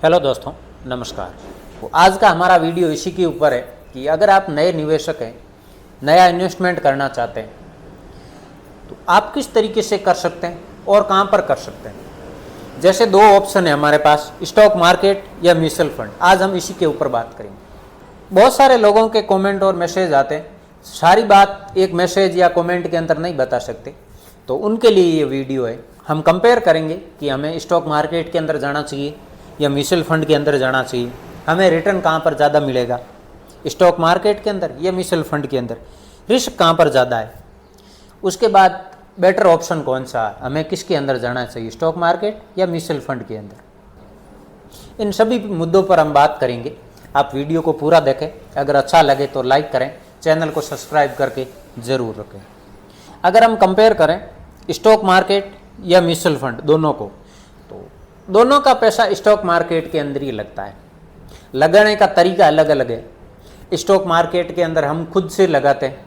Hello दोस्तों, नमस्कार। तो आज का हमारा वीडियो इसी के ऊपर है कि अगर आप नए निवेशक हैं, नया इन्वेस्टमेंट करना चाहते हैं तो आप किस तरीके से कर सकते हैं और कहां पर कर सकते हैं। जैसे दो ऑप्शन है हमारे पास, स्टॉक मार्केट या म्यूचुअल फंड। आज हम इसी के ऊपर बात करेंगे। बहुत सारे लोगों के कमेंट और मैसेज आते हैं, सारी बात एक मैसेज या कमेंट के अंदर नहीं बता सकते, तो उनके लिए ये वीडियो है। हम कंपेयर करेंगे कि हमें स्टॉक मार्केट के अंदर जाना चाहिए या म्यूचुअल फंड के अंदर जाना चाहिए, हमें रिटर्न कहाँ पर ज़्यादा मिलेगा, स्टॉक मार्केट के अंदर या म्यूचुअल फंड के अंदर, रिस्क कहाँ पर ज़्यादा है, उसके बाद बेटर ऑप्शन कौन सा है, हमें किसके अंदर जाना चाहिए, स्टॉक मार्केट या म्यूचुअल फंड के अंदर। इन सभी मुद्दों पर हम बात करेंगे। आप वीडियो को पूरा देखें, अगर अच्छा लगे तो लाइक करें, चैनल को सब्सक्राइब करके ज़रूर रखें। अगर हम कंपेयर करें स्टॉक मार्केट या म्यूचुअल फंड दोनों को, तो दोनों का पैसा स्टॉक मार्केट के अंदर ही लगता है। लगाने का तरीका अलग अलग है। स्टॉक मार्केट के अंदर हम खुद से लगाते हैं,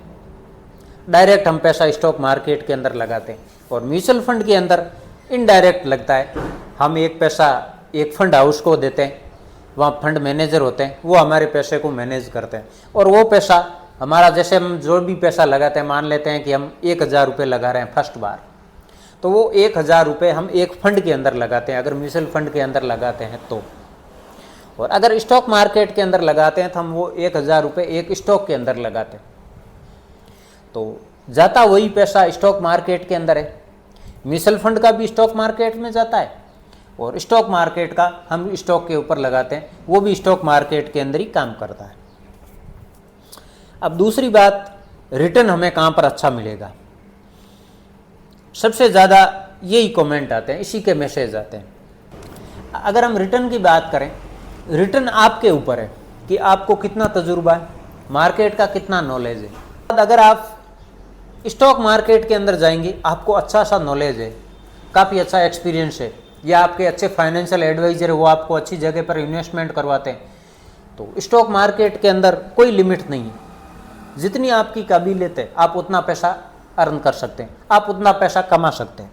डायरेक्ट हम पैसा स्टॉक मार्केट के अंदर लगाते हैं, और म्यूचुअल फंड के अंदर इनडायरेक्ट लगता है। हम एक पैसा एक फंड हाउस को देते हैं, वहाँ फंड मैनेजर होते हैं, वो हमारे पैसे को मैनेज करते हैं, और वो पैसा हमारा, जैसे हम जो भी पैसा लगाते हैं, मान लेते हैं कि हम 1000 रुपये लगा रहे हैं फर्स्ट बार, तो वो 1000 रुपये हम एक फंड के अंदर लगाते हैं, अगर म्यूचुअल फंड के अंदर लगाते हैं तो। और अगर स्टॉक मार्केट के अंदर लगाते हैं तो हम वो 1000 रुपये एक स्टॉक के अंदर लगाते हैं, तो जाता वही पैसा स्टॉक मार्केट के अंदर है। म्यूचुअल फंड का भी स्टॉक मार्केट में जाता है, और स्टॉक मार्केट का हम स्टॉक के ऊपर लगाते हैं, वो भी स्टॉक मार्केट के अंदर ही काम करता है। अब दूसरी बात, रिटर्न हमें कहाँ पर अच्छा मिलेगा। सबसे ज़्यादा यही कमेंट आते हैं, इसी के मैसेज आते हैं। अगर हम रिटर्न की बात करें, रिटर्न आपके ऊपर है कि आपको कितना तजुर्बा है, मार्केट का कितना नॉलेज है। अगर आप स्टॉक मार्केट के अंदर जाएंगे, आपको अच्छा सा नॉलेज है, काफ़ी अच्छा एक्सपीरियंस है, या आपके अच्छे फाइनेंशियल एडवाइजर है, वो आपको अच्छी जगह पर इन्वेस्टमेंट करवाते हैं, तो स्टॉक मार्केट के अंदर कोई लिमिट नहीं है। जितनी आपकी काबिलियत है आप उतना पैसा अर्न कर सकते हैं, आप उतना पैसा कमा सकते हैं,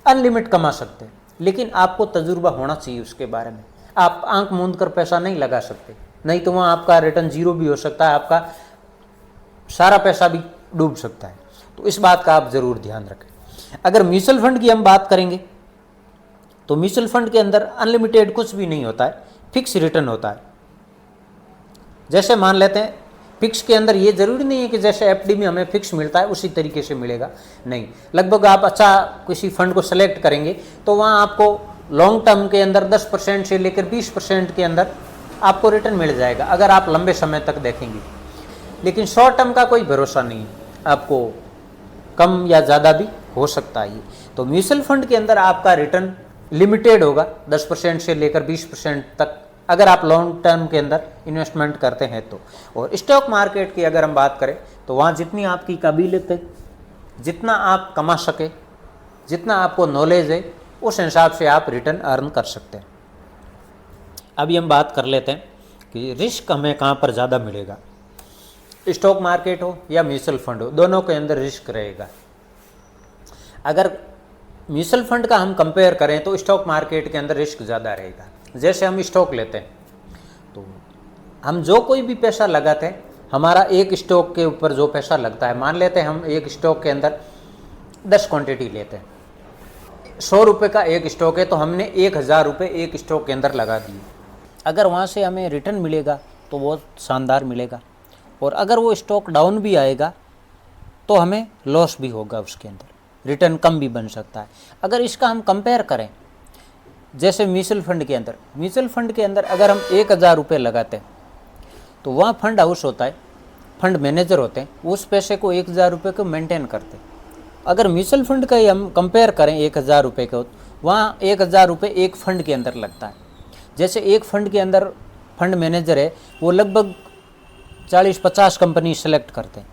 अनलिमिट कमा सकते हैं। लेकिन आपको तजुर्बा होना चाहिए उसके बारे में। आप आंख मूंद कर पैसा नहीं लगा सकते, नहीं तो वहाँ आपका रिटर्न जीरो भी हो सकता है, आपका सारा पैसा भी डूब सकता है। तो इस बात का आप ज़रूर ध्यान रखें। अगर म्यूचुअल फंड की हम बात करेंगे तो म्यूचुअल फंड के अंदर अनलिमिटेड कुछ भी नहीं होता है, फिक्स रिटर्न होता है। जैसे मान लेते हैं फिक्स के अंदर ये ज़रूरी नहीं है कि जैसे एफडी में हमें फिक्स मिलता है उसी तरीके से मिलेगा, नहीं। लगभग आप अच्छा किसी फंड को सेलेक्ट करेंगे तो वहाँ आपको लॉन्ग टर्म के अंदर 10% से लेकर 20% के अंदर आपको रिटर्न मिल जाएगा, अगर आप लंबे समय तक देखेंगे। लेकिन शॉर्ट टर्म का कोई भरोसा नहीं है, आपको कम या ज़्यादा भी हो सकता है। तो म्यूचुअल फंड के अंदर आपका रिटर्न लिमिटेड होगा, 10% से लेकर 20% तक, अगर आप लॉन्ग टर्म के अंदर इन्वेस्टमेंट करते हैं तो। और स्टॉक मार्केट की अगर हम बात करें तो वहाँ जितनी आपकी काबिलियत है, जितना आप कमा सके, जितना आपको नॉलेज है, उस हिसाब से आप रिटर्न अर्न कर सकते हैं। अभी हम बात कर लेते हैं कि रिस्क हमें कहाँ पर ज़्यादा मिलेगा। स्टॉक मार्केट हो या म्यूचुअल फंड हो, दोनों के अंदर रिस्क रहेगा। अगर म्यूचुअल फंड का हम कंपेयर करें तो स्टॉक मार्केट के अंदर रिस्क ज़्यादा रहेगा। जैसे हम स्टॉक लेते हैं तो हम जो कोई भी पैसा लगाते हैं, हमारा एक स्टॉक के ऊपर जो पैसा लगता है, मान लेते हैं हम एक स्टॉक के अंदर 10 क्वांटिटी लेते हैं, 100 रुपये का एक स्टॉक है, तो हमने 1000 रुपये एक स्टॉक के अंदर लगा दिए। अगर वहाँ से हमें रिटर्न मिलेगा तो बहुत शानदार मिलेगा, और अगर वो स्टॉक डाउन भी आएगा तो हमें लॉस भी होगा, उसके अंदर रिटर्न कम भी बन सकता है। अगर इसका हम कंपेयर करें जैसे म्यूचुअल फंड के अंदर अगर हम 1000 रुपये लगाते हैं तो वहाँ फंड हाउस होता है, फंड मैनेजर होते हैं, उस पैसे को 1000 रुपये को मेंटेन करते हैं। अगर म्यूचुअल फंड का ही हम कंपेयर करें 1000 रुपये को, वहाँ 1000 रुपये एक फंड के अंदर लगता है। जैसे एक फंड के अंदर फंड मैनेजर है, वो लगभग 40-50 कंपनी सेलेक्ट करते हैं,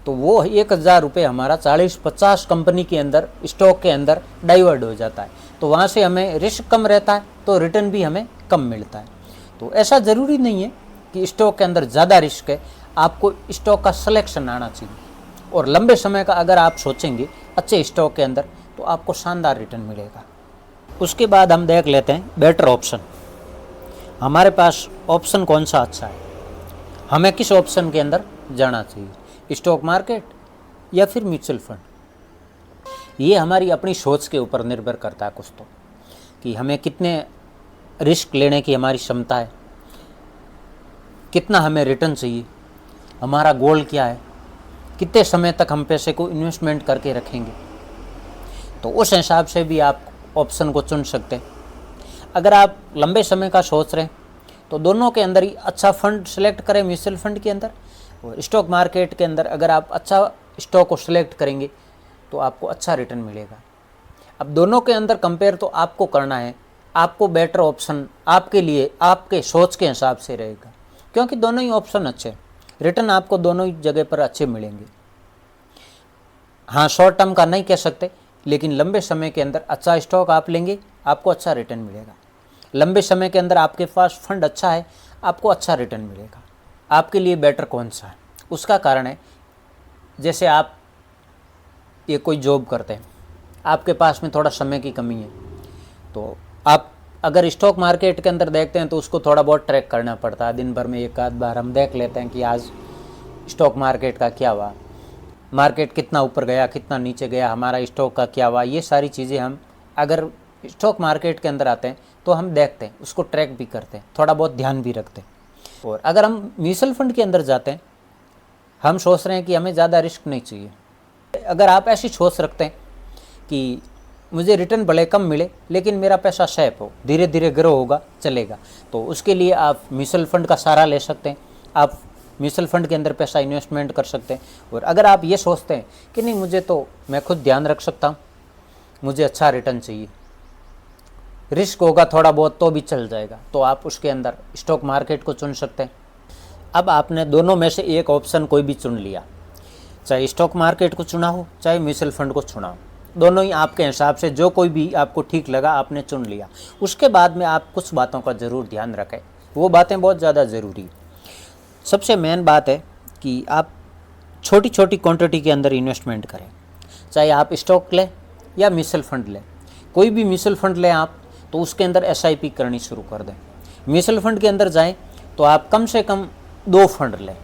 तो वो 1000 रुपये हमारा 40-50 कंपनी के अंदर स्टॉक के अंदर डाइवर्ट हो जाता है। तो वहाँ से हमें रिस्क कम रहता है, तो रिटर्न भी हमें कम मिलता है। तो ऐसा ज़रूरी नहीं है कि स्टॉक के अंदर ज़्यादा रिस्क है, आपको स्टॉक का सिलेक्शन आना चाहिए, और लंबे समय का अगर आप सोचेंगे अच्छे स्टॉक के अंदर तो आपको शानदार रिटर्न मिलेगा। उसके बाद हम देख लेते हैं बेटर ऑप्शन। हमारे पास ऑप्शन कौन सा अच्छा है, हमें किस ऑप्शन के अंदर जाना चाहिए, स्टॉक मार्केट या फिर म्यूचुअल फंड। ये हमारी अपनी सोच के ऊपर निर्भर करता है कुछ तो, कि हमें कितने रिस्क लेने की हमारी क्षमता है, कितना हमें रिटर्न चाहिए, हमारा गोल क्या है, कितने समय तक हम पैसे को इन्वेस्टमेंट करके रखेंगे। तो उस हिसाब से भी आप ऑप्शन को चुन सकते हैं। अगर आप लंबे समय का सोच रहे हैं तो दोनों के अंदर ही अच्छा फंड सेलेक्ट करें, म्यूचुअल फंड के अंदर और स्टॉक मार्केट के अंदर। अगर आप अच्छा स्टॉक को सिलेक्ट करेंगे तो आपको अच्छा रिटर्न मिलेगा। अब दोनों के अंदर कंपेयर तो आपको करना है, आपको बेटर ऑप्शन आपके लिए आपके सोच के हिसाब से रहेगा, क्योंकि दोनों ही ऑप्शन अच्छे हैं, रिटर्न आपको दोनों ही जगह पर अच्छे मिलेंगे। हाँ, शॉर्ट टर्म का नहीं कह सकते, लेकिन लंबे समय के अंदर अच्छा स्टॉक आप लेंगे आपको अच्छा रिटर्न मिलेगा। लंबे समय के अंदर आपके पास फंड अच्छा है आपको अच्छा रिटर्न मिलेगा। आपके लिए बेटर कौन सा है, उसका कारण है, जैसे आप ये कोई जॉब करते हैं, आपके पास में थोड़ा समय की कमी है, तो आप अगर स्टॉक मार्केट के अंदर देखते हैं तो उसको थोड़ा बहुत ट्रैक करना पड़ता है। दिन भर में एक आध बार हम देख लेते हैं कि आज स्टॉक मार्केट का क्या हुआ, मार्केट कितना ऊपर गया कितना नीचे गया, हमारा स्टॉक का क्या हुआ। ये सारी चीज़ें हम अगर स्टॉक मार्केट के अंदर आते हैं तो हम देखते हैं, उसको ट्रैक भी करते हैं, थोड़ा बहुत ध्यान भी रखते हैं। और अगर हम म्यूचुअल फंड के अंदर जाते हैं, हम सोच रहे हैं कि हमें ज़्यादा रिस्क नहीं चाहिए। अगर आप ऐसी सोच रखते हैं कि मुझे रिटर्न भले कम मिले लेकिन मेरा पैसा सेफ हो, धीरे धीरे ग्रो होगा चलेगा, तो उसके लिए आप म्यूचुअल फंड का सहारा ले सकते हैं। आप म्यूचुअल फंड के अंदर पैसा इन्वेस्टमेंट कर सकते हैं। और अगर आप ये सोचते हैं कि नहीं मुझे तो मैं खुद ध्यान रख सकता हूँ, मुझे अच्छा रिटर्न चाहिए, रिस्क होगा थोड़ा बहुत तो भी चल जाएगा, तो आप उसके अंदर स्टॉक मार्केट को चुन सकते हैं। अब आपने दोनों में से एक ऑप्शन कोई भी चुन लिया, चाहे स्टॉक मार्केट को चुना हो चाहे म्यूचुअल फंड को चुना हो, दोनों ही आपके हिसाब से जो कोई भी आपको ठीक लगा आपने चुन लिया। उसके बाद में आप कुछ बातों का ज़रूर ध्यान रखें, वो बातें बहुत ज़्यादा ज़रूरी है। सबसे मेन बात है कि आप छोटी छोटी क्वांटिटी के अंदर इन्वेस्टमेंट करें, चाहे आप स्टॉक लें या म्यूचुअल फंड लें। कोई भी म्यूचुअल फंड लें आप तो उसके अंदर SIP करनी शुरू कर दें। म्यूचुअल फंड के अंदर जाएं तो आप कम से कम 2 फंड लें।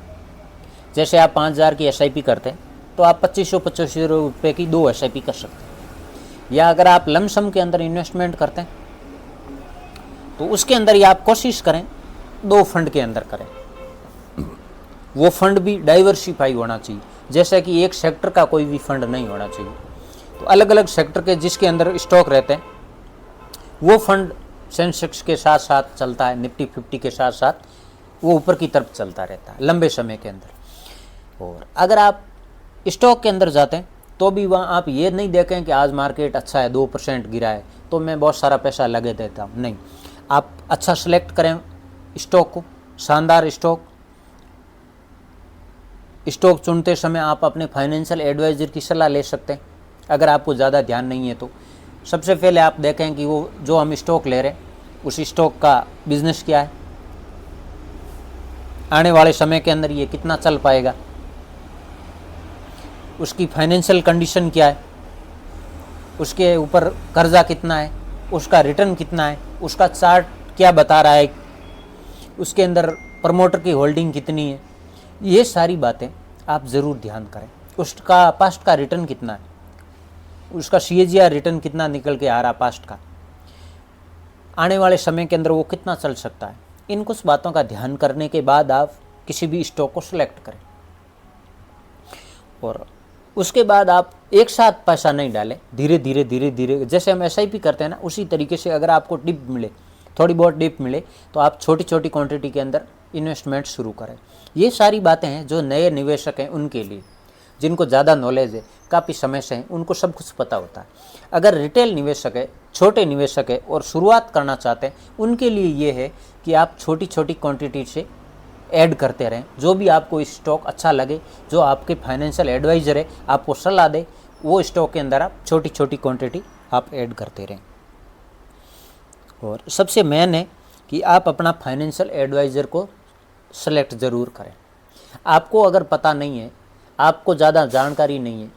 जैसे आप 5,000 की SIP करते हैं तो आप 2500 रुपये की 2 SIP कर सकते हैं। या अगर आप लमसम के अंदर इन्वेस्टमेंट करते हैं तो उसके अंदर ही आप कोशिश करें 2 फंड के अंदर करें। वो फंड भी डाइवर्सिफाई होना चाहिए, जैसे कि एक सेक्टर का कोई भी फंड नहीं होना चाहिए। तो अलग अलग सेक्टर के जिसके अंदर स्टॉक रहते हैं वो फंड सेंसेक्स के साथ साथ चलता है, निफ्टी 50 के साथ साथ वो ऊपर की तरफ चलता रहता है लंबे समय के अंदर। और अगर आप स्टॉक के अंदर जाते हैं तो भी वहाँ आप ये नहीं देखें कि आज मार्केट अच्छा है 2% गिरा है तो मैं बहुत सारा पैसा लगे देता हूँ, नहीं। आप अच्छा सेलेक्ट करें स्टॉक को, शानदार स्टॉक चुनते समय आप अपने फाइनेंशियल एडवाइज़र की सलाह ले सकते हैं। अगर आपको ज़्यादा ध्यान नहीं है तो सबसे पहले आप देखें कि वो जो हम स्टॉक ले रहे हैं उस स्टॉक का बिजनेस क्या है, आने वाले समय के अंदर ये कितना चल पाएगा, उसकी फाइनेंशियल कंडीशन क्या है, उसके ऊपर कर्जा कितना है, उसका रिटर्न कितना है, उसका चार्ट क्या बता रहा है, उसके अंदर प्रमोटर की होल्डिंग कितनी है। ये सारी बातें आप ज़रूर ध्यान करें। उसका पास्ट का रिटर्न कितना है, उसका CAGR रिटर्न कितना निकल के आ रहा पास्ट का, आने वाले समय के अंदर वो कितना चल सकता है। इन कुछ बातों का ध्यान करने के बाद आप किसी भी स्टॉक को सिलेक्ट करें। और उसके बाद आप एक साथ पैसा नहीं डालें, धीरे धीरे जैसे हम SIP करते हैं ना, उसी तरीके से अगर आपको डिप मिले, थोड़ी बहुत डिप मिले तो आप छोटी छोटी क्वांटिटी के अंदर इन्वेस्टमेंट शुरू करें। ये सारी बातें हैं जो नए निवेशक हैं उनके लिए, जिनको ज़्यादा नॉलेज है, काफ़ी समय से हैं, उनको सब कुछ पता होता है। अगर रिटेल निवेशक है, छोटे निवेशक है और शुरुआत करना चाहते हैं, उनके लिए ये है कि आप छोटी छोटी क्वांटिटी से ऐड करते रहें। जो भी आपको स्टॉक अच्छा लगे, जो आपके फाइनेंशियल एडवाइज़र है आपको सलाह दे, वो स्टॉक के अंदर आप छोटी छोटी क्वांटिटी आप ऐड करते रहें। और सबसे मेन है कि आप अपना फाइनेंशियल एडवाइज़र को सेलेक्ट ज़रूर करें। आपको अगर पता नहीं है, आपको ज़्यादा जानकारी नहीं है,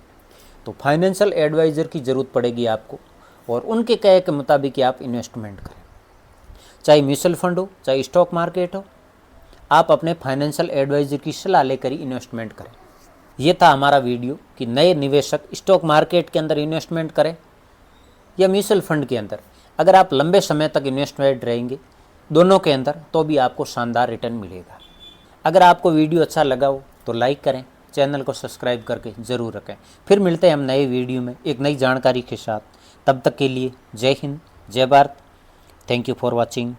तो फाइनेंशियल एडवाइज़र की ज़रूरत पड़ेगी आपको। और उनके कहे के मुताबिक आप इन्वेस्टमेंट करें। चाहे म्यूचुअल फंड हो, चाहे स्टॉक मार्केट हो, आप अपने फाइनेंशियल एडवाइजर की सलाह लेकर ही इन्वेस्टमेंट करें। ये था हमारा वीडियो कि नए निवेशक स्टॉक मार्केट के अंदर इन्वेस्टमेंट करें या म्यूचुअल फंड के अंदर। अगर आप लंबे समय तक इन्वेस्टमेंट रहेंगे दोनों के अंदर तो भी आपको शानदार रिटर्न मिलेगा। अगर आपको वीडियो अच्छा लगा हो तो लाइक करें, चैनल को सब्सक्राइब करके ज़रूर रखें। फिर मिलते हैं हम नए वीडियो में एक नई जानकारी के साथ। तब तक के लिए जय हिंद, जय Bharat. Thank you for watching.